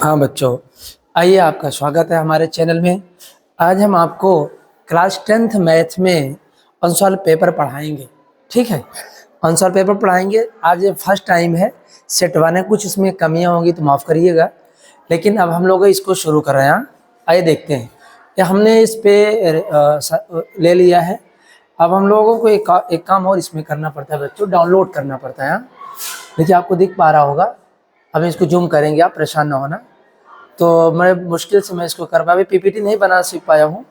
हाँ बच्चों, आइए आपका स्वागत है हमारे चैनल में। आज हम आपको क्लास 10th मैथ में आंसर पेपर पढ़ाएंगे। ठीक है, आंसर पेपर पढ़ाएंगे। आज ये फर्स्ट टाइम है, सेट वन है, कुछ इसमें कमियां होंगी तो माफ़ करिएगा, लेकिन अब हम लोग इसको शुरू कर रहे हैं। आइए देखते हैं। ये हमने इस पे ले लिया है। अब हम लोगों को एक काम और इसमें करना पड़ता है बच्चों, डाउनलोड करना पड़ता है। देखिए आपको दिख पा रहा होगा। अब इसको जूम करेंगे, आप परेशान ना होना। तो मैं मुश्किल से मैं इसको कर पाया, अभी पीपीटी नहीं बना सीख पाया हूँ।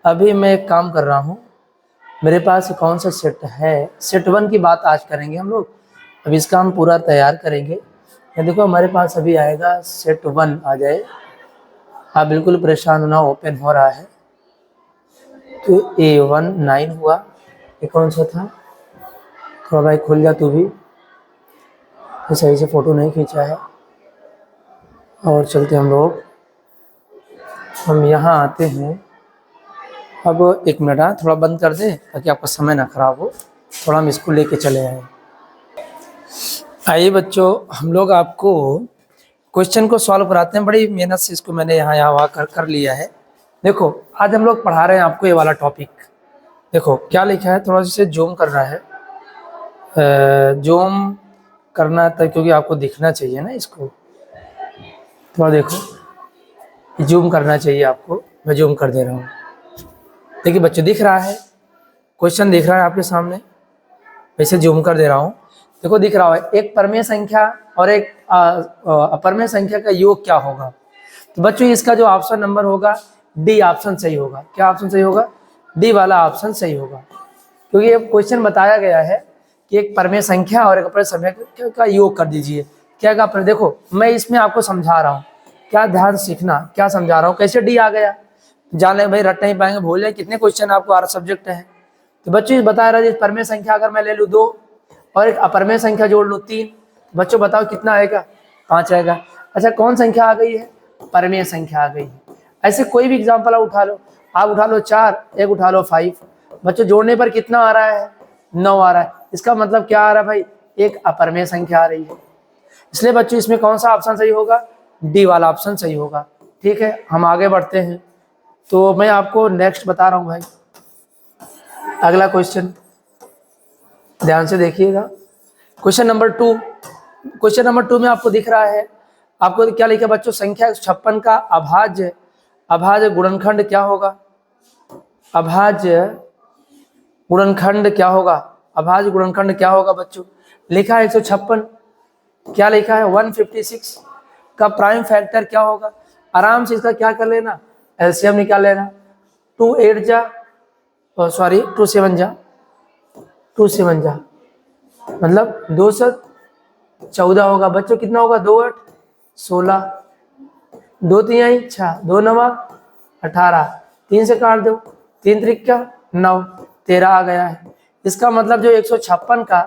अभी मैं एक काम कर रहा हूँ, मेरे पास कौन सा सेट है, सेट वन की बात आज करेंगे हम लोग। अब इसका हम पूरा तैयार करेंगे। ये देखो हमारे पास अभी आएगा सेट वन आ जाए। आप बिल्कुल परेशान होना, ओपन हो रहा है। तो A1 9 हुआ। ये कौन सा था, थोड़ा भाई खुल जा तू भी, ये सही से फ़ोटो नहीं खींचा है। और चलते हम यहाँ आते हैं। अब एक मिनट, थोड़ा बंद कर दें ताकि आपका समय ना खराब हो। थोड़ा हम इसको लेके चले आए। आइए बच्चों, हम लोग आपको क्वेश्चन को सॉल्व कराते हैं। बड़ी मेहनत से इसको मैंने यहाँ वहाँ कर लिया है। देखो आज हम लोग पढ़ा रहे हैं आपको ये वाला टॉपिक। देखो क्या लिखा है, थोड़ा सा जूम करना है, जूम करना था क्योंकि आपको दिखना चाहिए ना इसको। थोड़ा देखो, जूम करना चाहिए आपको। मैं जूम कर दे रहा हूँ। देखिए बच्चों, दिख रहा है, क्वेश्चन दिख रहा है आपके सामने। वैसे जूम कर दे रहा हूँ। देखो दिख रहा है, एक परमेय संख्या और एक अपरमेय संख्या का योग क्या होगा। तो बच्चों इसका जो ऑप्शन नंबर होगा डी ऑप्शन सही होगा। क्या ऑप्शन सही होगा? डी वाला ऑप्शन सही होगा, क्योंकि ये क्वेश्चन बताया गया है कि एक परमेय संख्या और एक अपरमेय संख्या का योग कर दीजिए। क्या का? देखो मैं इसमें आपको समझा रहा हूँ, क्या ध्यान सीखना, क्या समझा रहा हूँ। कैसे डी आ गया जाने भाई, रट नहीं पाएंगे, भूल जाए कितने क्वेश्चन आपको हर सब्जेक्ट है। तो बच्चों बता रहा है, परमेय संख्या अगर मैं ले लूँ 2 और एक अपरमेय संख्या जोड़ लूँ 3, बच्चों बताओ कितना आएगा? 5 आएगा। अच्छा कौन संख्या आ गई है? परमेय संख्या आ गई है। ऐसे कोई भी एग्जाम्पल आप उठा लो, आप उठा लो 4, एक उठा लो 5, बच्चों जोड़ने पर कितना आ रहा है? 9 आ रहा है। इसका मतलब क्या आ रहा है भाई? एक अपरमेय संख्या आ रही है। इसलिए बच्चों इसमें कौन सा ऑप्शन सही होगा? डी वाला ऑप्शन सही होगा। ठीक है, हम आगे बढ़ते हैं। तो मैं आपको नेक्स्ट बता रहा हूँ भाई, अगला क्वेश्चन ध्यान से देखिएगा। Question number 2। क्वेश्चन नंबर 2 में आपको दिख रहा है, आपको क्या लिखा बच्चों? संख्या 56 का अभाज्य गुणनखंड क्या होगा? अभाज्य गुणनखंड क्या होगा? अभाज्य गुणनखंड क्या होगा बच्चों? लिखा है 156। क्या लिखा है? 156 का प्राइम फैक्टर क्या होगा? आराम से इसका क्या कर लेना, एलसीएम निकाल लेना। 2 8 जा, सॉरी 2 7 जा, 2 7 जा मतलब 214 होगा बच्चों। कितना होगा? 2 8 16, 2 3 6, 2 9 18, 3 से काट दो, 3 त्रिक 9, 13 आ गया है। इसका मतलब जो 156 का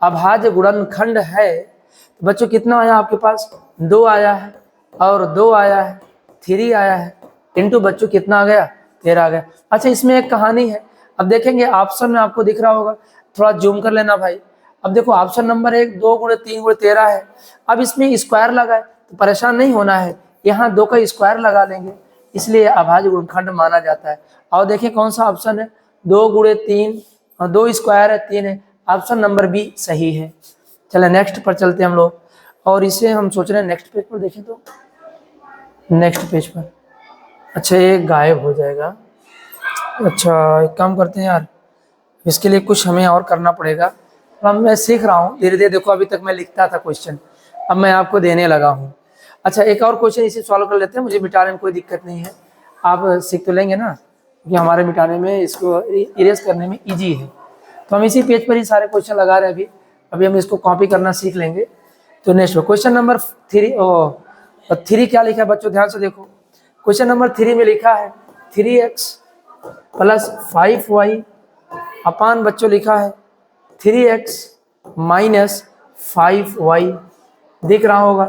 अभाज्य गुणनखंड है, तो बच्चों कितना आया आपके पास? 2 आया है और 2 आया है, 3 आया है, इंटू बच्चों कितना आ गया? 13 आ गया। अच्छा इसमें एक कहानी है, अब देखेंगे ऑप्शन में आपको दिख रहा होगा, थोड़ा जूम कर लेना भाई। अब देखो ऑप्शन नंबर 1 2 × 3 × 13 है। अब इसमें स्क्वायर लगा है तो परेशान नहीं होना है, यहाँ 2 का स्क्वायर लगा लेंगे, इसलिए अभाज्य गुणनखंड माना जाता है। और देखिए कौन सा ऑप्शन है? 2 × 3 और 2 स्क्वायर है 3 है। ऑप्शन नंबर बी सही है। चले नेक्स्ट पर चलते हैं हम लोग, और इसे हम सोच रहे हैं नेक्स्ट पेज पर देखें तो, नेक्स्ट पेज पर। अच्छा ये गायब हो जाएगा। अच्छा एक काम करते हैं यार, इसके लिए कुछ हमें और करना पड़ेगा। अब मैं सीख रहा हूँ धीरे धीरे। देखो अभी तक मैं लिखता था क्वेश्चन, अब मैं आपको देने लगा हूँ। अच्छा एक और क्वेश्चन इसे सॉल्व कर लेते हैं, मुझे मिटाने में कोई दिक्कत नहीं है। आप सीख तो लेंगे ना, क्योंकि हमारे मिटाने में, इसको इरेज करने में ईजी है। तो हम इसी पेज पर ही सारे क्वेश्चन लगा रहे हैं। अभी हम इसको कॉपी करना सीख लेंगे। तो नेक्स्ट क्वेश्चन नंबर 3 क्या लिखा है बच्चों? ध्यान से देखो। क्वेश्चन नंबर 3 में लिखा है 3x + 5y अपान बच्चों लिखा है 3x - 5y। दिख रहा होगा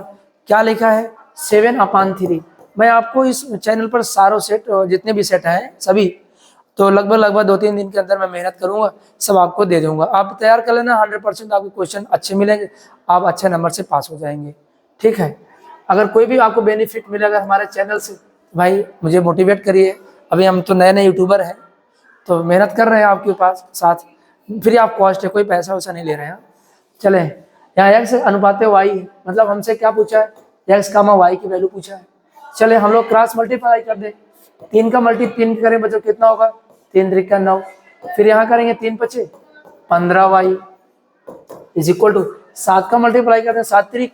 क्या लिखा है? 7/3। मैं आपको इस चैनल पर सारों सेट, जितने भी सेट हैं सभी, तो लगभग 2-3 दिन के अंदर मैं मेहनत करूंगा, सब आपको दे दूंगा। आप तैयार कर लेना, 100% आपको क्वेश्चन अच्छे मिलेंगे, आप अच्छे नंबर से पास हो जाएंगे। ठीक है। अगर कोई भी आपको बेनिफिट मिलेगा हमारे चैनल से, भाई मुझे मोटिवेट करिए। अभी हम तो नए नए यूट्यूबर हैं, तो मेहनत कर रहे हैं आपके पास साथ, फ्री ऑफ कॉस्ट है, कोई पैसा वैसा नहीं ले रहे हैं। चले, यहाँ एक्स अनुपात वाई है, मतलब हमसे क्या पूछा है, एक्स कामा वाई की वैल्यू पूछा है। चले हम लोग क्रॉस मल्टीप्लाई कर दें, 3 का मल्टी 3 करें बच्चों कितना होगा, 3 त्रिका 9, फिर यहाँ करेंगे 3 पचे 15y इज इक्वल टू 7 का मल्टीप्लाई करते हैं, 7 त्रिक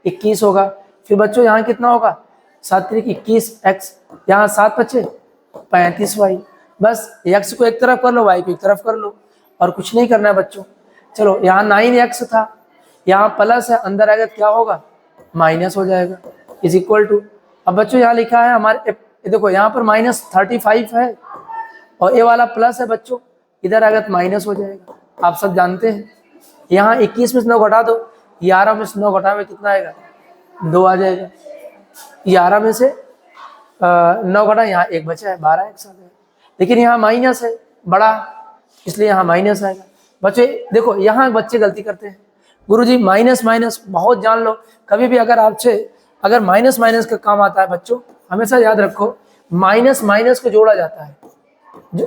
21 होगा। फिर बच्चों यहाँ कितना होगा, 7 त्रिक 21x, यहाँ 7 पचे 35y। बस x को एक तरफ कर लो, y को एक तरफ कर लो, और कुछ नहीं करना है बच्चों। चलो यहाँ 9x था, यहाँ प्लस है, अंदर आएगा क्या होगा, माइनस हो जाएगा, इज इक्वल टू। अब बच्चों यहाँ लिखा है हमारे, देखो यहाँ पर -35 है और ये वाला प्लस है बच्चों, इधर आएगा तो माइनस हो जाएगा, आप सब जानते हैं। यहाँ 21 में से 9 घटा दो, 11 में से 9 घटावे कितना आएगा, 2 आ जाएगा। 11 में से 9 घटा, यहाँ 1 बचा है, 12x आ गया। लेकिन यहाँ माइनस है बड़ा, इसलिए यहाँ माइनस आएगा। बच्चे देखो यहाँ बच्चे गलती करते हैं, गुरुजी माइनस माइनस बहुत जान लो, कभी भी अगर आपसे अगर माइनस माइनस का काम आता है बच्चों, हमेशा याद रखो माइनस माइनस को जोड़ा जाता है,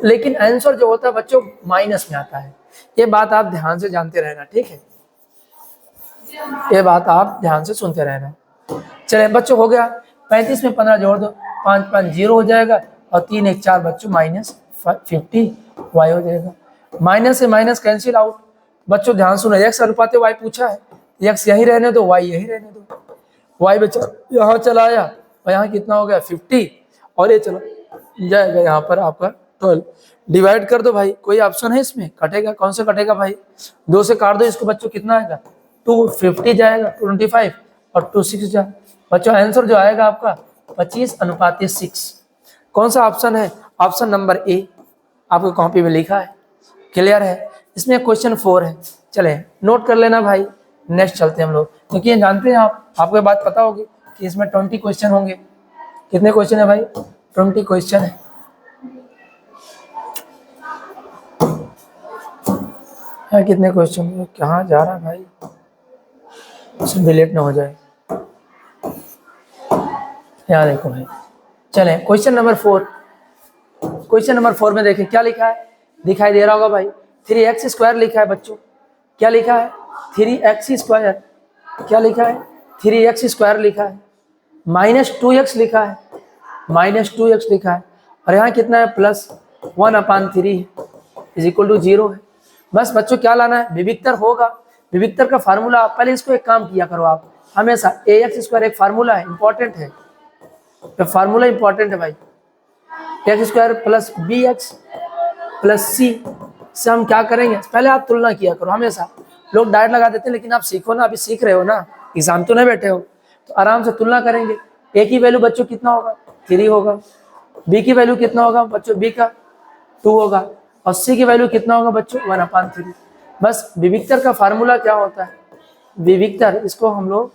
लेकिन आंसर जो होता है बच्चों माइनस में आता है। ये बात आप ध्यान से जानते रहना, ठीक है, ये बात आप ध्यान से सुनते रहना। चले बच्चों हो गया, 35 में 15 जोड़ दो, 5 5 0 हो जाएगा, और 3 1 4 बच्चों -50 y हो जाएगा। माइनस से माइनस कैंसिल आउट। बच्चों ध्यान सुनो, x अनुपात y पूछा है, x यही रहने दो, y यही रहने दो। y बच्चा यहाँ चला आया, और यहाँ कितना हो गया 50, और ये चलो जाएगा यहाँ पर आपका 12। डिवाइड कर दो भाई, कोई ऑप्शन है इसमें, कटेगा, कौन से कटेगा भाई, 2 से काट दो इसको बच्चों, कितना आएगा 250 जाएगा, 25 और 2 6 जा बच्चों, आंसर जो आएगा आपका 25:6। कौन सा ऑप्शन है, ऑप्शन नंबर ए, आपको कॉपी में लिखा है, क्लियर है। इसमें क्वेश्चन 4 है, चले नोट कर लेना भाई। नेक्स्ट चलते हैं हम लोग, क्योंकि ये जानते हैं आपको ये बात पता होगी कि इसमें 20 क्वेश्चन होंगे। कितने क्वेश्चन है भाई, 20 क्वेश्चन है। कितने क्वेश्चन, कहाँ जा रहा है भाई, उसमें लेट ना हो जाए। यहाँ देखो भाई, चले क्वेश्चन नंबर 4। क्वेश्चन नंबर 4 में देखें क्या लिखा है, दिखाई दे रहा होगा भाई, 3x² लिखा है बच्चों, क्या लिखा है 3x², क्या लिखा है 3x² लिखा है, -2x लिखा है, -2x लिखा है, और यहाँ कितना है +1/3 इज इक्वल टू 0 है। बस बच्चों क्या लाना है, विविक्तर होगा, विविक्तर का फार्मूला, पहले इसको एक काम किया करो आप हमेशा, ax² एक फार्मूला है, इंपॉर्टेंट है, तो फार्मूला इंपॉर्टेंट है भाई, x² + bx + c से हम क्या करेंगे, पहले आप तुलना किया करो हमेशा। लोग डायरेक्ट लगा देते हैं, लेकिन आप सीखो ना, अभी सीख रहे हो ना, एग्जाम तो नहीं बैठे हो, तो आराम से तुलना करेंगे। a की वैल्यू बच्चों कितना होगा 3 होगा, b की वैल्यू कितना होगा बच्चों, b का 2 होगा, और c की वैल्यू कितना होगा बच्चों 1/3। बस विविक्तर का फार्मूला क्या होता है, विविक्तर, इसको हम लोग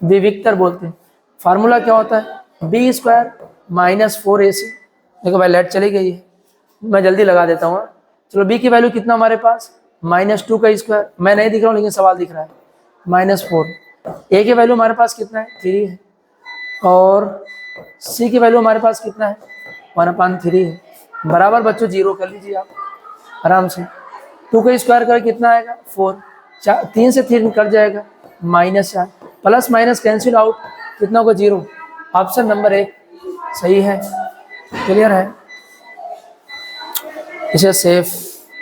विविक्तर बोलते हैं। फार्मूला क्या होता है, b² - 4ac। देखो भाई लाइट चली गई है, मैं जल्दी लगा देता हूँ। चलो b की वैल्यू कितना हमारे पास -2 का स्क्वायर, मैं नहीं दिख रहा हूँ लेकिन सवाल दिख रहा है, -4। a की वैल्यू हमारे पास कितना है 3 है, और c की वैल्यू हमारे पास कितना है 1/3 है, बराबर बच्चों 0 कर लीजिए आप आराम से। 2 का स्क्वायर कर कितना आएगा 4, 3 से 3 कट जाएगा -4, प्लस माइनस कैंसिल आउट, कितना होगा 0। ऑप्शन नंबर 1 सही है, क्लियर है। इसे सेव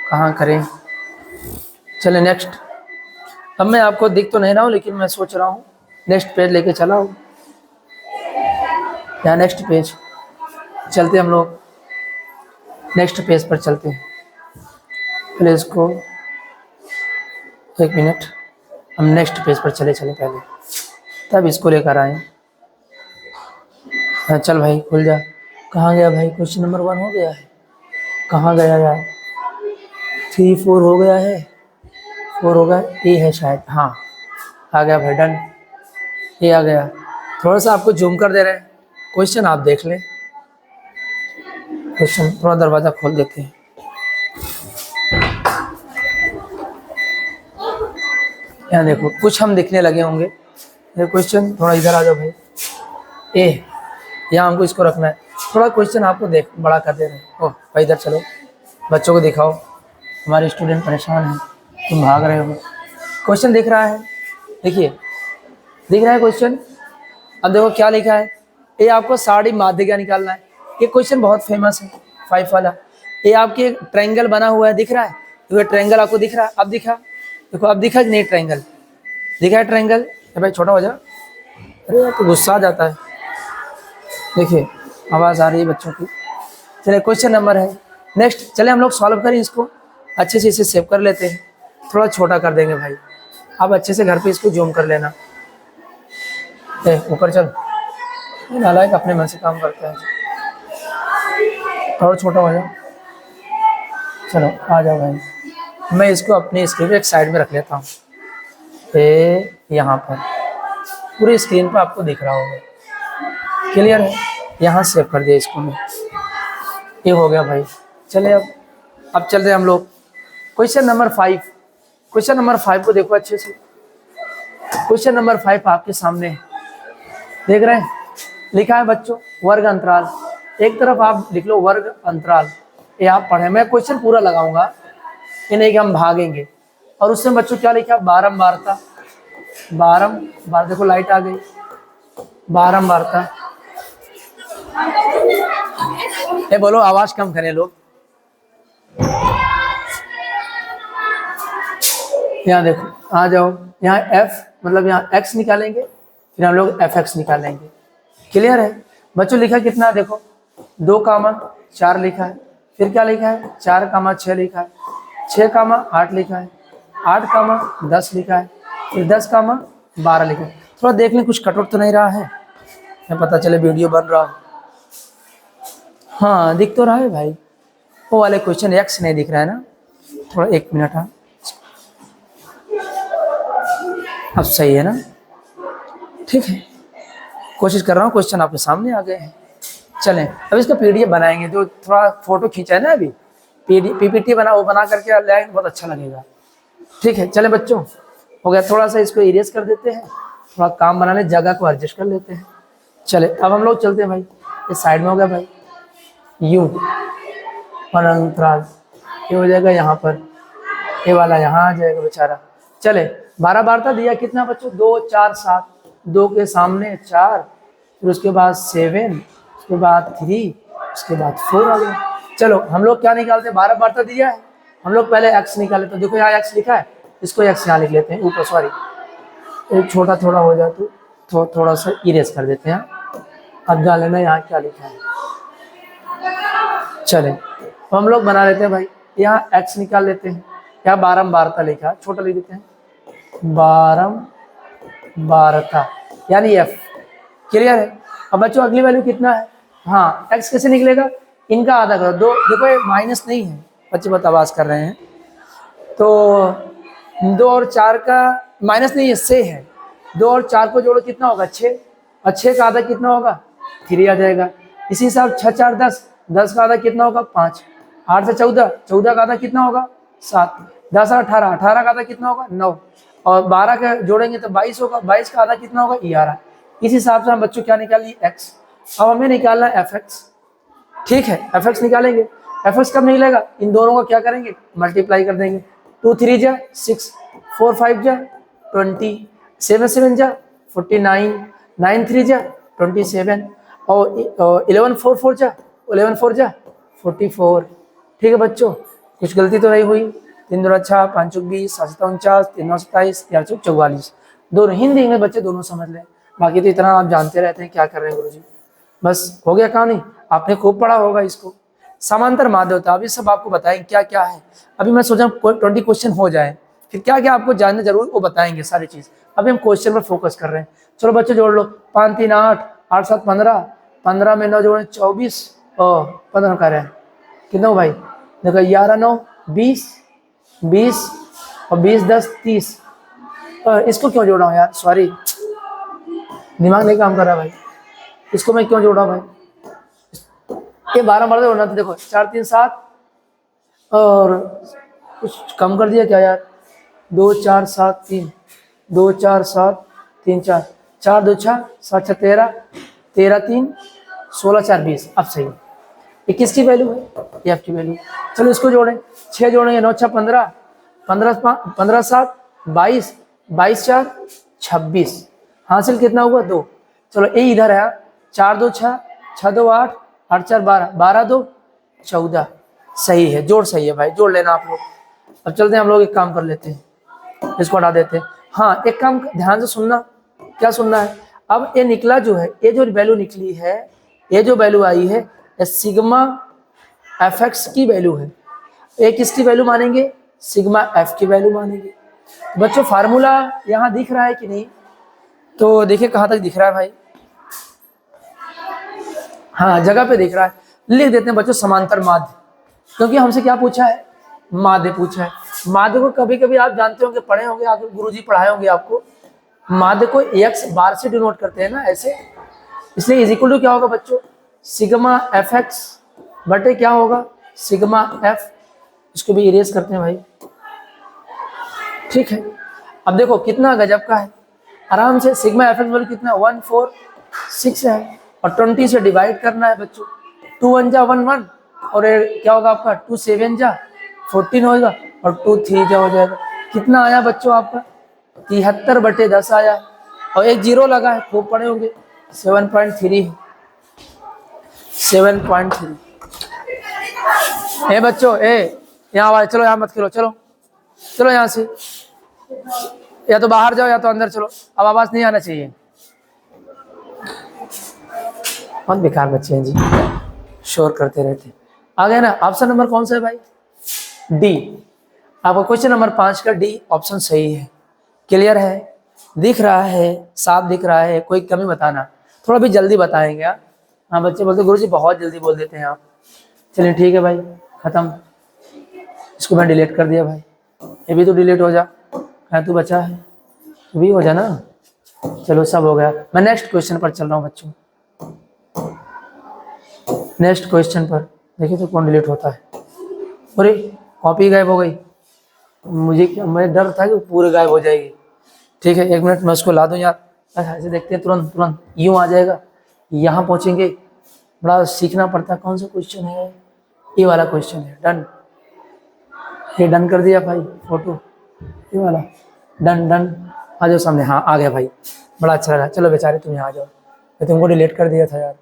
कहाँ करें, चले नेक्स्ट। अब मैं आपको दिख तो नहीं रहा हूँ, लेकिन मैं सोच रहा हूँ नेक्स्ट पेज लेके चला हूँ, यहाँ नेक्स्ट पेज चलते हम लोग, नेक्स्ट पेज पर चलते हैं। पहले इसको 1 मिनट, हम नेक्स्ट पेज पर चले पहले, तब इसको लेकर आए। हाँ चल भाई खुल जा, कहाँ गया भाई, क्वेश्चन नंबर 1 हो गया है, कहाँ गया यार, 3 4 हो गया है, 4 होगा, ए है शायद, हाँ आ गया भाई, डन, ये आ गया। थोड़ा सा आपको जूम कर दे रहे हैं, क्वेश्चन आप देख लें, क्वेश्चन थोड़ा दरवाज़ा खोल देते हैं। यहाँ देखो कुछ हम दिखने लगे होंगे, ये क्वेश्चन थोड़ा इधर आ जाओ भाई। ए, यहाँ हमको इसको रखना है। थोड़ा क्वेश्चन आपको देख बड़ा कर दे रहे हैं। ओह भाई इधर चलो, बच्चों को दिखाओ, हमारे स्टूडेंट परेशान हैं, तुम भाग रहे हो। क्वेश्चन दिख रहा है, देखिए दिख रहा है क्वेश्चन। अब देखो क्या लिखा है, ये आपको साड़ी माध्यिका निकालना है। ये क्वेश्चन बहुत फेमस है 5 वाला। ये आपके ट्रायंगल बना हुआ है, दिख रहा है, तो ये ट्रायंगल आपको दिख रहा है। अब दिखा, देखो अब दिखा कि नहीं, ट्रायंगल दिखा है ट्रायंगल। भाई छोटा हो जा, अरे यार तो गुस्सा आ जाता है। देखिए आवाज़ आ रही है बच्चों की। चलिए क्वेश्चन नंबर है नेक्स्ट, चले हम लोग सॉल्व करें इसको, अच्छे से इसे सेव कर लेते हैं। थोड़ा छोटा कर देंगे भाई, आप अच्छे से घर पे इसको जूम कर लेना। ऊपर चल, नालायक अपने मन से काम करता है। थोड़ा छोटा हो जाओ, चलो आ जाओ भाई। मैं इसको अपनी स्क्रीन पे एक साइड में रख लेता हूँ। यहाँ पर पूरी स्क्रीन पर आपको दिख रहा होगा, क्लियर है। यहाँ सेव कर दिया इसको मैं, ये हो गया भाई। चले अब चलते हैं हम लोग क्वेश्चन नंबर 5। क्वेश्चन नंबर 5 को देखो अच्छे से। क्वेश्चन नंबर 5 आपके सामने है, देख रहे हैं, लिखा है बच्चों वर्ग अंतराल। एक तरफ आप लिख लो वर्ग अंतराल, ये आप पढ़े। मैं क्वेश्चन पूरा लगाऊंगा, ये नहीं कि हम भागेंगे। और उसमें बच्चों क्या लिखा, बारंबारता। बारंबार, देखो लाइट आ गई, बारंबारता। ये बोलो, आवाज कम करें लोग। यहाँ देखो आ जाओ, यहाँ f मतलब यहाँ x निकालेंगे, फिर हम लोग fx निकालेंगे। क्लियर है बच्चों। लिखा कितना, देखो 2,4 लिखा है, फिर क्या लिखा है 4,6 लिखा है, 6,8 लिखा है, 8,10 लिखा है, फिर 10,12 लिखा है। थोड़ा देख लें कुछ कटौट तो नहीं रहा है, मैं पता चले वीडियो बन रहा हो। हाँ दिख तो रहा है भाई, वो वाले क्वेश्चन एक्स नहीं दिख रहा है ना। थोड़ा 1 मिनट, हाँ अब सही है ना, ठीक है। कोशिश कर रहा हूँ, क्वेश्चन आपके सामने आ गए हैं। चलें अब इसका पीडीएफ बनाएंगे, जो थोड़ा फोटो खींचा है ना अभी, पीपीटी बना, वो बना करके लाएंगे, बहुत अच्छा लगेगा। ठीक है चलें बच्चों, हो गया। थोड़ा सा इसको इरेज कर देते हैं, थोड़ा काम बनाने जगह को एडजस्ट कर लेते हैं। चले अब हम लोग चलते हैं भाई, ये साइड में हो गया भाई, यूं और अंतराल ये हो जाएगा यहाँ पर, ये वाला यहाँ आ जाएगा बेचारा। चले 12 बारता दिया कितना बच्चों, 2, 4, 7, 2 के सामने 4, फिर उसके बाद 7, उसके बाद 3, उसके बाद 4 आ गया। चलो हम लोग क्या निकालते हैं, 12 बारता दिया है, हम लोग पहले x निकाले। तो देखो यहाँ x लिखा है, इसको x यहाँ लिख लेते हैं ऊपर, सॉरी एक छोटा थोड़ा हो जाए तो थोड़ा सा इरेज कर देते हैं। अब जान लेना यहाँ क्या लिखा है। चले हम लोग बना लेते हैं भाई, यहाँ x निकाल लेते हैं, यहाँ बारंबारता लिखा है, छोटा लिख देते हैं बारंबारता यानी f। क्लियर है। अब बच्चों अगली वैल्यू कितना है, हाँ x कैसे निकलेगा, इनका आधा करो। 2 देखो ये माइनस नहीं है, बच्चे बहुत आवाज कर रहे हैं, तो 2 और 4 का माइनस नहीं है, से है। 2 और 4 को जोड़ो कितना होगा 6, और 6 का आधा कितना होगा 3 आ जाएगा। इसी हिसाब 6, 4, 10, 10 का आधा कितना होगा 5, 8 से 14, 14 का आधा कितना होगा 7, 10 और 18, 18 का आधा कितना होगा 9, और 12 का जोड़ेंगे तो 22 होगा, 22 का आधा कितना होगा 11। इस हिसाब से हम बच्चों क्या निकालिए x। अब हमें निकालना है fx, ठीक है fx निकालेंगे। fx कब निकलेगा, इन दोनों का क्या करेंगे मल्टीप्लाई कर देंगे। 2 3 जा 6, 4 5 जा 20, 7 7 जा 49, 9 3 जा 27, और 11 4 4 जा 11 4 जा 44। ठीक है बच्चों, कुछ गलती तो नहीं हुई। 3 2 6, 5 चौक 20, 7 49, 3 9 27, 4 चौक 44। दोनों हिंदी इंग्लिश बच्चे दोनों समझ लें, बाकी तो इतना आप जानते रहते हैं क्या कर रहे हैं गुरुजी। बस हो गया कहानी, आपने खूब पढ़ा होगा इसको। समांतर माध्यमता, अभी सब आपको बताएंगे क्या क्या है। अभी मैं सोचा 20 क्वेश्चन हो जाए, फिर क्या क्या आपको जानना जरूर वो बताएंगे सारी चीज। अभी हम क्वेश्चन पर फोकस कर रहे हैं। चलो बच्चे जोड़ लो, 5 3 8, 8 7 15, 15 में 9 जोड़े 24, और 15 कर रहे हैं कितना भाई, देखो 11 9 20, 20 और 20 10 30। इसको क्यों जोड़ा हूँ यार, सॉरी दिमाग नहीं काम कर रहा भाई, इसको मैं क्यों जोड़ा भाई, ये 12 बार होना था। देखो 4 3 7, और कुछ कम कर दिया क्या यार, 2 4 7 3, 2 4 7 3 4, 4 2 6, 7 6 13, 13 3, 16 4 20। अब सही है। ये किसकी वैल्यू है? ये एफ की वैल्यू। चलो इसको जोड़ें, 6 जोड़ेंगे, 9 6 15, 15 7 22, 22 4 26। हासिल कितना हुआ? 2। चलो ए इधर है, 4 2 6, 6 2 8, 8 4 12, 12 2 14। सही है, जोड़ सही है भाई, जोड़ लेना आप लोग। अब चलते हैं हम लोग, एक काम कर लेते हैं, इसको हटा देते हैं। हाँ, एक काम ध्यान से सुनना। क्या सुनना है? अब ये निकला जो है, ये जो वैल्यू निकली है, ये जो वैल्यू आई है, ये सिग्मा एफ एक्स की वैल्यू है। ये किसकी वैल्यू मानेंगे? सिग्मा एफ की वैल्यू मानेंगे। बच्चों फार्मूला यहाँ दिख रहा है कि नहीं? तो देखिए कहाँ तक दिख रहा है भाई। हाँ, जगह पे दिख रहा है। लिख देते हैं बच्चों समांतर माध्य, क्योंकि हमसे क्या पूछा है? माध्य पूछा है। माध्य को कभी कभी आप जानते होंगे, पढ़े होंगे, आगे गुरुजी पढ़ाए होंगे आपको। माध्य को एक्स बार से डिनोट करते हैं ना, ऐसे। इसलिए इज इक्वल टू क्या होगा बच्चों? सिग्मा एफ एक्स बटे क्या होगा? Sigma F. इसको भी इरेज करते हैं भाई, ठीक है। अब देखो कितना गजब का है, आराम से सिग्मा एफ एक्स वैल्यू कितना? 146 है, और 20 से डिवाइड करना है बच्चों। 2 1 जा 1 1, और क्या होगा आपका? 2 7 जा 14 होगा, और 2 3 जा हो जाएगा। कितना आया बच्चों आपका? 73 बटे 10 आया, और एक जीरो लगा है, खूब पढ़े होंगे। 7.3, 7.3। ए बच्चों, यहाँ वाले चलो, यहाँ मत खेलो, चलो चलो यहाँ से, या तो बाहर जाओ या तो अंदर चलो। अब आवाज नहीं आना चाहिए। बहुत बेकार बच्चे हैं जी, शोर करते रहते। आ गए ना? ऑप्शन नंबर कौन सा है भाई? डी। आपका क्वेश्चन नंबर 5 का डी ऑप्शन सही है। क्लियर है? दिख रहा है, साफ दिख रहा है? कोई कमी बताना, थोड़ा भी जल्दी बताएंगे आप। हाँ, बच्चे बोलते गुरुजी बहुत जल्दी बोल देते हैं आप। चलिए ठीक है भाई, खत्म। इसको मैं डिलीट कर दिया भाई, ये भी तो डिलीट हो जा। कहाँ तू बचा है? तू भी हो जा ना। चलो सब हो गया। मैं नेक्स्ट क्वेश्चन पर चल रहा हूँ बच्चों। नेक्स्ट क्वेश्चन पर देखिए तो कौन डिलीट होता है। अरे कॉपी गायब हो गई। मुझे डर था कि पूरे गायब हो जाएगी। ठीक है, 1 मिनट मैं उसको ला दूँ यार। ऐसे देखते हैं, तुरंत तुरंत यूँ आ जाएगा। यहाँ पहुँचेंगे, बड़ा सीखना पड़ता है। कौन सा क्वेश्चन है? ये वाला क्वेश्चन है। डन, ये डन कर दिया भाई। फोटो ये वाला डन डन। आ जाओ सामने। हाँ आ गया भाई, बड़ा अच्छा लगा। चलो बेचारे तुम यहाँ आ जाओ, मैं तुमको डिलीट कर दिया था यार।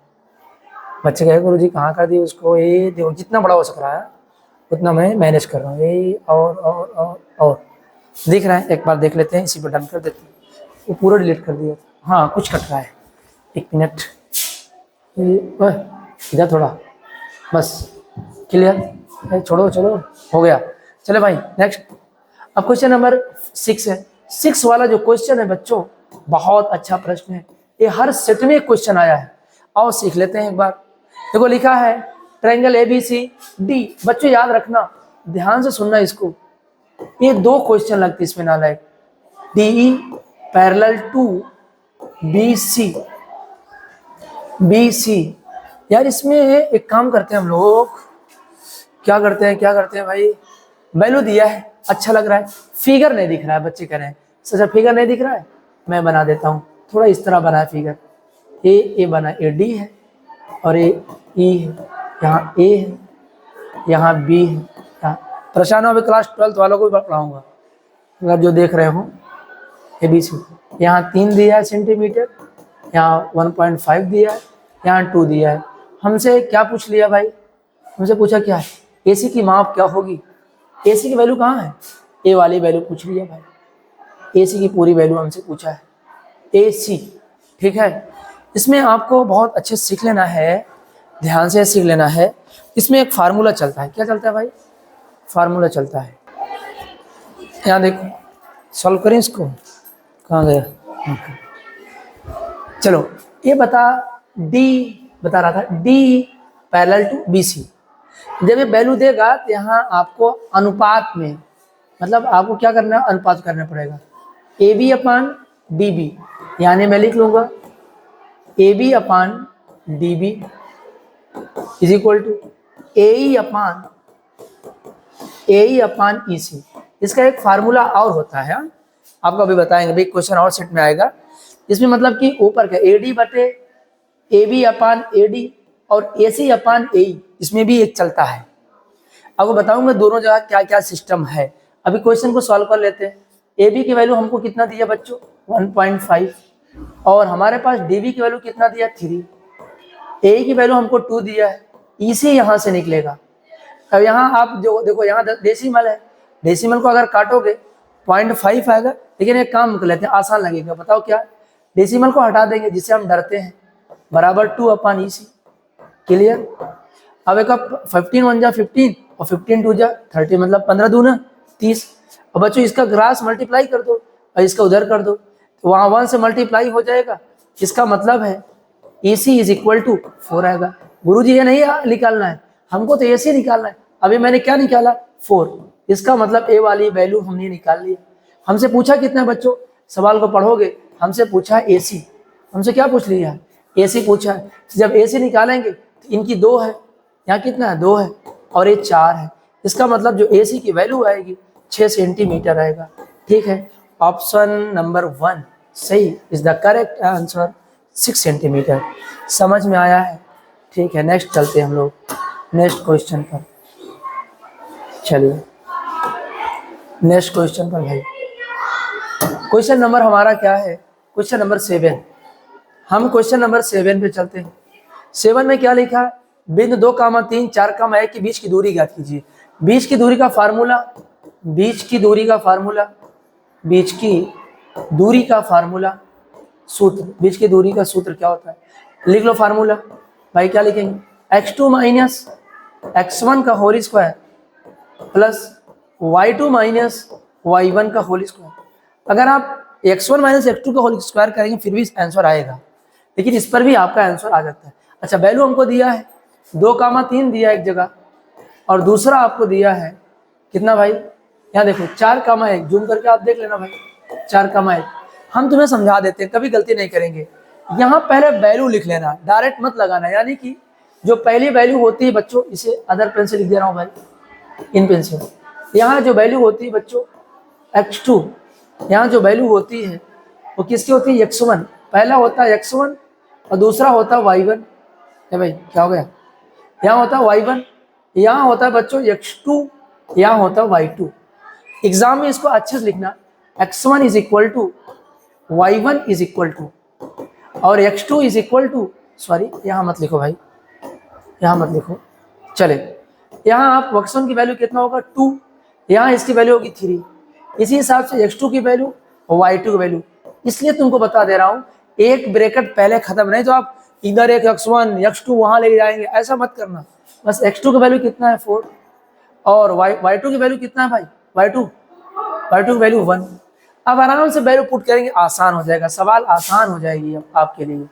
बच्चे कहे गुरुजी कहाँ कर दिए उसको? ये देखो जितना बड़ा हो सक रहा है उतना मैं मैनेज कर रहा हूँ। ये और दिख रहा है? एक बार देख लेते हैं, इसी पर डन कर देते हैं। वो पूरा डिलीट कर दिया था। हाँ कुछ कट रहा है, 1 मिनट इधर थोड़ा, बस क्लियर। छोड़ो चलो, हो गया। चले भाई नेक्स्ट। अब क्वेश्चन नंबर 6 है। 6 वाला जो क्वेश्चन है बच्चों, बहुत अच्छा प्रश्न है। ये हर सेट में एक क्वेश्चन आया है। आओ सीख लेते हैं एक बार। देखो लिखा है ट्रायंगल ABCD। बच्चों याद रखना, ध्यान से सुनना इसको। ये 2 क्वेश्चन लगते इसमें नालायक। DE parallel to BC। यार इसमें एक काम करते हैं हम लोग, क्या करते हैं भाई? वैल्यू दिया है, अच्छा लग रहा है, फिगर नहीं दिख रहा है। बच्चे कह रहे हैं सर फिगर नहीं दिख रहा है, मैं बना देता हूँ। थोड़ा इस तरह बना है फिगर। ए बना, AD है, और ये E है, यहाँ A है, यहाँ B है। यहाँ परेशान हो, अभी क्लास 12th वालों को भी पढ़ाऊँगा अगर जो देख रहे हो। ABC यहाँ 3 दिया है सेंटीमीटर, यहाँ 1.5 दिया है, यहाँ 2 दिया है। हमसे क्या पूछ लिया भाई? हमसे पूछा क्या है? AC की माप क्या होगी? AC की वैल्यू कहाँ है? ए वाली वैल्यू पूछ लिया भाई। AC की पूरी वैल्यू हमसे पूछा है, AC। ठीक है, इसमें आपको बहुत अच्छे सीख लेना है, ध्यान से सीख लेना है। इसमें एक फार्मूला चलता है। क्या चलता है भाई? फार्मूला चलता है। यहाँ देखो, सॉल्व करें इसको। कहाँ गया? चलो ये बता रहा था D पैरेलल टू BC। जब ये वैल्यू देगा तो यहाँ आपको अनुपात में, मतलब आपको क्या करना है? अनुपात करना पड़ेगा। AB अपान DB, यानी मैं लिख लूँगा AB upon DB is equal to AE upon EC। इसका एक फार्मूला और होता है, आपको अभी बताएंगे भाई, क्वेश्चन और सेट में आएगा। इसमें मतलब कि ऊपर का AD बटे AB अपान AD और AC अपान AE, इसमें भी एक चलता है। आपको बताऊंगा दोनों जगह क्या क्या सिस्टम है। अभी क्वेश्चन को सॉल्व कर लेते हैं। AB की वैल्यू हमको कितना दिया बच्चों 1.5 और हमारे पास DB की वैल्यू कितना दिया 3, AE की वैल्यू हमको 2 दिया है। EC यहाँ से निकलेगा। अब यहाँ आप जो देखो यहाँ डेसिमल है, डेसिमल को अगर काटोगे 0.5 आएगा, लेकिन एक काम कर लेते हैं आसान लगेगा। बताओ क्या, डेसिमल को हटा देंगे जिससे हम डरते हैं, बराबर 2 अपान EC। क्लियर। अब एक 15 1 जा 15 और 15 2 जा 30, मतलब 15 दूना 30। अब बच्चों इसका ग्रास मल्टीप्लाई कर दो और इसका उधर कर दो, तो वहाँ 1 से मल्टीप्लाई हो जाएगा। इसका मतलब है AC इज इक्वल टू 4 आएगा। गुरुजी ये नहीं निकालना है हमको, तो AC निकालना है। अभी मैंने क्या निकाला 4, इसका मतलब A वाली वैल्यू हमने निकाल ली। हमसे पूछा कितना बच्चों, सवाल को पढ़ोगे, हमसे पूछा AC, हमसे क्या पूछ लिया AC पूछा है। जब AC निकालेंगे तो इनकी 2 है, यहाँ कितना है 2 है और ये 4 है। इसका मतलब जो AC की वैल्यू आएगी 6 सेंटीमीटर आएगा। ठीक है, ऑप्शन नंबर 1 सही is the correct answer, 6 centimetre. समझ में आया है। ठीक है, नेक्स्ट चलते हैं हम लोग नेक्स्ट क्वेश्चन पर। चलिए नेक्स्ट क्वेश्चन पर भाई, क्वेश्चन नंबर हमारा क्या है, क्वेश्चन नंबर 7। हम क्वेश्चन नंबर 7 पे चलते हैं। 7 में क्या लिखा है, बिंदु 2, 3, 4, 1 के बीच की दूरी ज्ञात कीजिए। बीच की दूरी का फार्मूला, बीच की दूरी का फार्मूला, बीच की दूरी का फार्मूला सूत्र, बीच की दूरी का सूत्र क्या होता है, लिख लो फार्मूला भाई। क्या लिखेंगे, x2 माइनस x1 का whole square plus y2 minus y1 का होल स्क्वायर। अगर आप x1 माइनस x2 का होल स्क्वायर करेंगे फिर भी आंसर आएगा, लेकिन इस पर भी आपका आंसर आ जाता है। अच्छा, वैल्यू हमको दिया है 2, 3 दिया एक जगह, और दूसरा आपको दिया है कितना भाई, यहाँ देखो 4, 1, जूम करके आप देख लेना भाई, 4, 1। हम तुम्हें समझा देते हैं, कभी गलती नहीं करेंगे। यहाँ पहले वैल्यू लिख लेना, डायरेक्ट मत लगाना, यानी कि जो पहली वैल्यू होती है बच्चों, इसे अदर पेन से लिख दे रहा हूँ भाई, इन पेन से। यहाँ जो वैल्यू होती है बच्चों x2, यहाँ जो वैल्यू होती है वो किसकी होती है, x1। पहला होता है x1 और दूसरा होता है y1। है भाई, क्या हो गया, यहाँ होता है y1, यहाँ होता है बच्चों x2, यहाँ होता है y2। एग्जाम में इसको अच्छे से लिखना, x1 is equal to y1 is equal to, और x2 is equal to, sorry यहाँ मत लिखो भाई, यहाँ मत लिखो, चले यहाँ आप x1 की वैल्यू कितना होगा 2, यहाँ इसकी वैल्यू होगी 3, इसी हिसाब से x2 की वैल्यू और y2 की वैल्यू। इसलिए तुमको बता दे रहा हूँ, एक ब्रैकेट पहले खत्म, नहीं तो आप इधर एक x1 x2 वहां ले जाएंगे, ऐसा मत करना। बस x2 की वैल्यू कितना है 4 और y2 की वैल्यू कितना है भाई, y2 की वैल्यू 1। अब आराम से वैल्यू पुट करेंगे, आसान हो जाएगा, सवाल आसान हो जाएगी अब आपके लिए।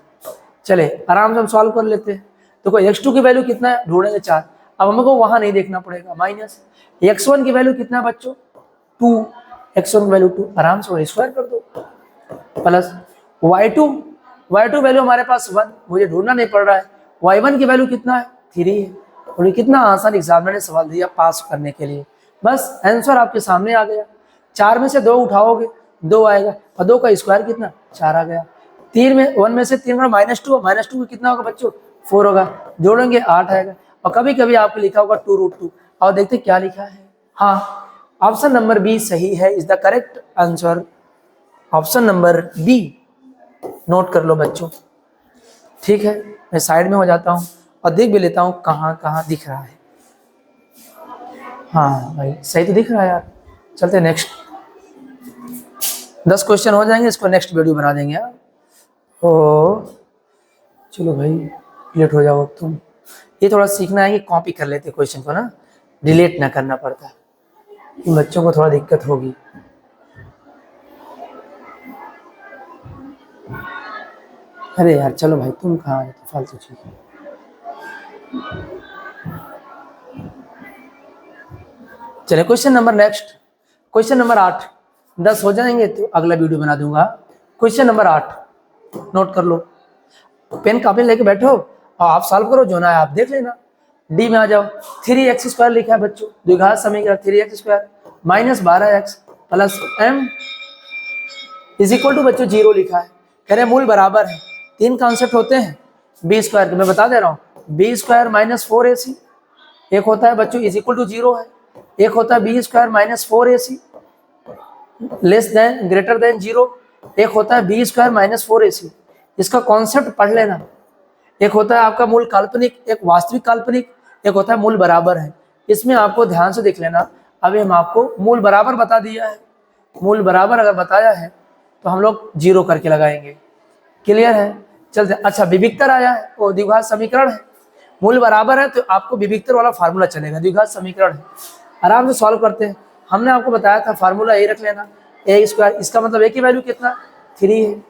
चले आराम से हम सॉल्व कर लेते हैं। तो x2 की वैल्यू कितना है ढूंढेंगे 4, अब हमको वहां नहीं देखना पड़ेगा, माइनस x1 की वैल्यू कितना है बच्चों 2, x1 की वैल्यू 2, आराम से स्क्वायर कर दो, प्लस y2 वैल्यू हमारे पास 1, मुझे ढूंढना नहीं पड़ रहा है। y1 की वैल्यू कितना है 3 है। और ये कितना आसान एग्जामिनर ने सवाल दिया पास करने के लिए, बस आंसर आपके सामने आ गया। 4 में से 2 उठाओगे 2 आएगा, और 2 का स्क्वायर कितना 4 आ गया। 3 में 1 में से 3 का -2, -2 का कितना होगा बच्चों 4 होगा, जोड़ेंगे 8 आएगा। और कभी कभी आपको लिखा होगा 2√2, और देखते क्या लिखा है। हाँ, ऑप्शन नंबर बी सही है, is the correct answer, option number B. Note कर लो बच्चों, ठीक है। मैं साइड में हो जाता हूँ और देख भी लेता हूँ कहाँ कहाँ दिख रहा है। हाँ भाई सही तो दिख रहा है यार। चलते नेक्स्ट, 10 क्वेश्चन हो जाएंगे, इसको नेक्स्ट वीडियो बना देंगे यार। ओ चलो भाई, लेट हो जाओ तुम। ये थोड़ा सीखना है कि कॉपी कर लेते क्वेश्चन को ना, डिलीट ना करना पड़ता, बच्चों को थोड़ा दिक्कत होगी। अरे यार चलो भाई, तुम कहाँ जाते फालतू चीज। चलिए question number next, question number 8। 10 हो जाएंगे तो अगला वीडियो बना दूंगा। क्वेश्चन नंबर 8 नोट कर लो, पेन कापी लेके बैठो और आप सॉल्व करो, जो ना है आप देख लेना। डी में आ जाओ, 3x² लिखा है बच्चों, द्विघात समीकरण 3x² -12x plus m is equal to बच्चों 0 लिखा है। कह रहे मूल बराबर है। तीन कॉन्सेप्ट होते हैं बी स्क्वायर के, मैं बता दे रहा हूँ। बी स्क्वायर माइनस 4ac, एक होता है बच्चों इज इक्वल टू 0 है, एक होता है B square minus 4ac less than greater than 0, एक होता है बी स्क्वायर माइनस 4ac। इसका कॉन्सेप्ट पढ़ लेना। एक होता है आपका मूल काल्पनिक, एक वास्तविक काल्पनिक, एक होता है मूल बराबर है। इसमें आपको ध्यान से देख लेना। अभी हम आपको मूल बराबर बता दिया है, मूल बराबर अगर बताया है तो हम लोग 0 करके लगाएंगे। क्लियर है? चलते। अच्छा, विविक्तर आया है, वो द्विघात समीकरण है। मूल बराबर है तो आपको विविक्तर वाला फार्मूला चलेगा, द्विघात समीकरण है, आराम से सॉल्व करते हैं। हमने आपको बताया था फार्मूला ए रख लेना, ए स्क्वायर, इसका मतलब ए की वैल्यू कितना 3 है,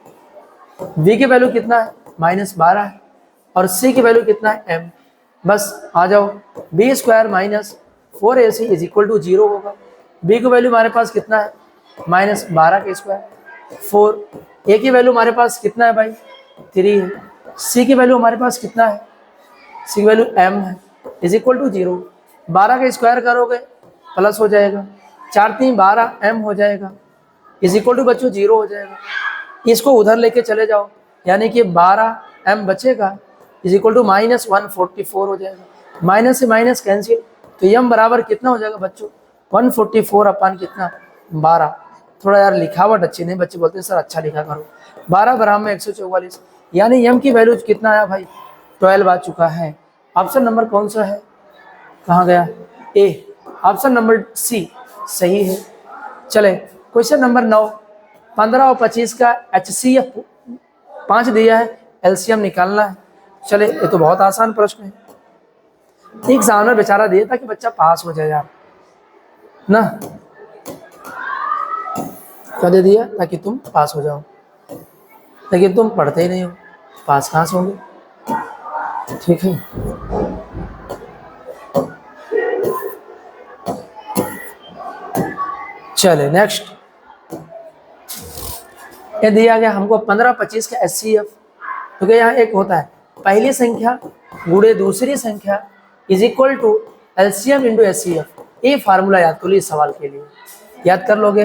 बी की वैल्यू कितना है -12 है, और सी की वैल्यू कितना है m। बस आ जाओ, B square minus 4ac is equal to 0 होगा। बी की वैल्यू हमारे पास कितना है -12 के स्क्वायर 4, ए की वैल्यू हमारे पास कितना है भाई 3 है, सी की वैल्यू हमारे पास कितना है, सी की वैल्यू m है, इज इक्वल टू 0। 12 का स्क्वायर करोगे प्लस हो जाएगा, 4 3 12 m हो जाएगा, इज इक्वल टू बच्चों 0 हो जाएगा। इसको उधर लेके चले जाओ, यानी कि 12m बचेगा इज इक्वल टू -144 हो जाएगा। माइनस से माइनस कैंसिल, तो m बराबर कितना हो जाएगा बच्चों 144 अपन कितना 12। थोड़ा यार लिखावट अच्छी नहीं, बच्चे बोलते हैं सर अच्छा लिखा करो। 12 ग्राम में 144, यानी m की वैल्यू कितना आया भाई 12 आ चुका है। ऑप्शन नंबर कौन सा है, कहाँ गया ए, ऑप्शन नंबर सी सही है। चले क्वेश्चन नंबर 9, 15 और 25 का HCF 5 दिया है, एलसीएम निकालना है। चले, ये तो बहुत आसान प्रश्न है, एग्जामिनर बेचारा दिया था कि बच्चा पास हो जाए यार ना, क्या दे दिया ताकि तुम पास हो जाओ, लेकिन तुम पढ़ते ही नहीं हो, पास कहाँ से होंगे। ठीक है, चले नेक्स्ट। ये दिया गया हमको 15 25 का HCF, तो क्या यहाँ एक होता है पहली संख्या गुणे दूसरी संख्या is equal to LCM into HCF। ये फार्मूला याद कर लो इस सवाल के लिए, याद कर लोगे,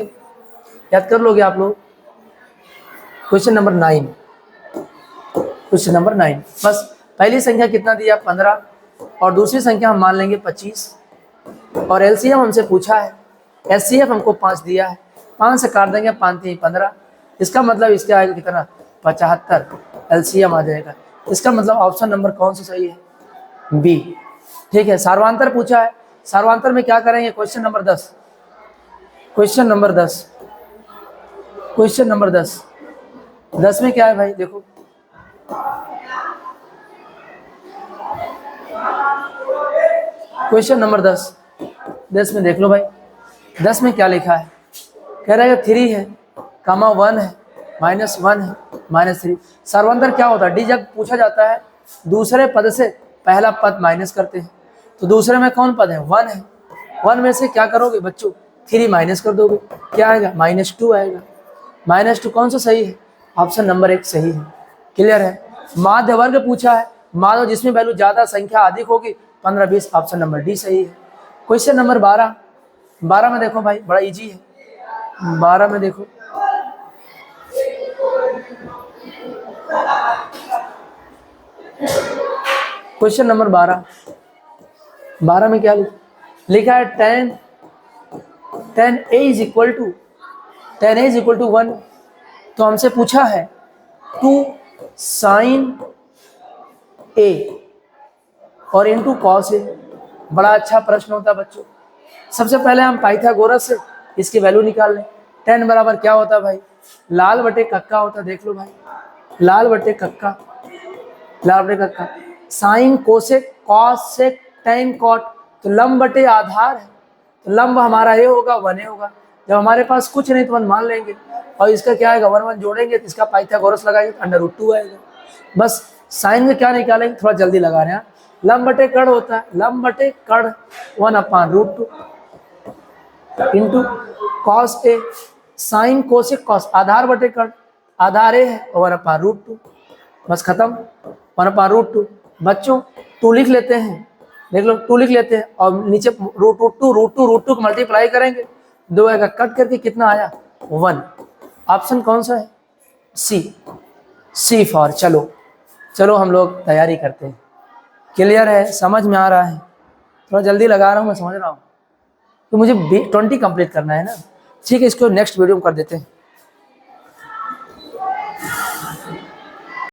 याद कर लोगे आप लोग। क्वेश्चन नंबर 9, क्वेश्चन नंबर 9, बस पहली संख्या कितना दिया 15 और दूसरी संख्या हम मान लेंगे 25, और एलसीएम हमसे पूछा है, HCF हमको 5 दिया है, 5 से काट देंगे 5 3 15, इसका मतलब इसके आएगा कितना 75, एलसीएम आ जाएगा। इसका मतलब ऑप्शन नंबर कौन सा सही है बी। ठीक है, सार्वांतर पूछा है, सार्वांतर में क्या करेंगे question number 10, question number 10, question number 10, 10 में क्या है भाई देखो, क्वेश्चन नंबर 10 में देख लो भाई, 10 में क्या लिखा है, कह रहा है 3 है कामा 1 है -1 है -3। सर्वांतर क्या होता है, डी जब पूछा जाता है दूसरे पद से पहला पद माइनस करते हैं, तो दूसरे में कौन पद है 1 है, 1 में से क्या करोगे बच्चों 3 माइनस कर दोगे, क्या आएगा -2 आएगा। -2 कौन सा सही है, ऑप्शन नंबर 1 सही है। क्लियर है। माध्य वर्ग पूछा है, माध्य जिसमें वैल्यू ज्यादा संख्या अधिक होगी 15 20, ऑप्शन नंबर डी सही है। क्वेश्चन नंबर 12, 12 में देखो भाई बड़ा इजी है, 12 में देखो, क्वेश्चन नंबर 12, 12 में क्या लिखा है 10 a इज इक्वल टू 1, तो हमसे पूछा है 2 sin a और इंटू कॉस ए। बड़ा अच्छा प्रश्न होता है बच्चों। सबसे पहले हम पाइथागोरस से इसकी वैल्यू निकाल लें। 10 बराबर क्या होता है भाई, लाल बटे कक्का होता है, देख लो भाई लाल बटे कक्का, लाल बटे कक्का, sine cosec cos sec tan cot, तो लंब बटे आधार है, तो लंब हमारा ए होगा 1 ए होगा। जब हमारे पास कुछ नहीं तो 1 मान लेंगे, और इसका क्या आएगा 1 1 जोड़ेंगे तो इसका पाइथागोरस लगाएंगे तो √2 आएगा। बस साइन में क्या निकालेंगे, थोड़ा जल्दी लगा रहे हैं, लंब बटे कड़ होता है, लंब बटे कड़ 1/√2 into cos A, sign cosec cos, आधार बटे कड़, आधार ए है 1/√2, बस खत्म 1/√2। बच्चों 2 लिख लेते हैं, देख लो 2 लिख लेते हैं, और नीचे √2 को मल्टीप्लाई करेंगे, 2 आएगा, कट करके कितना आया 1। ऑप्शन कौन सा है सी, सी फॉर चलो। चलो हम लोग तैयारी करते हैं। क्लियर है, समझ में आ रहा है? थोड़ा जल्दी लगा रहा हूँ, मैं समझ रहा हूँ, तो मुझे 20 कंप्लीट करना है ना। ठीक है, इसको नेक्स्ट वीडियो में कर देते हैं।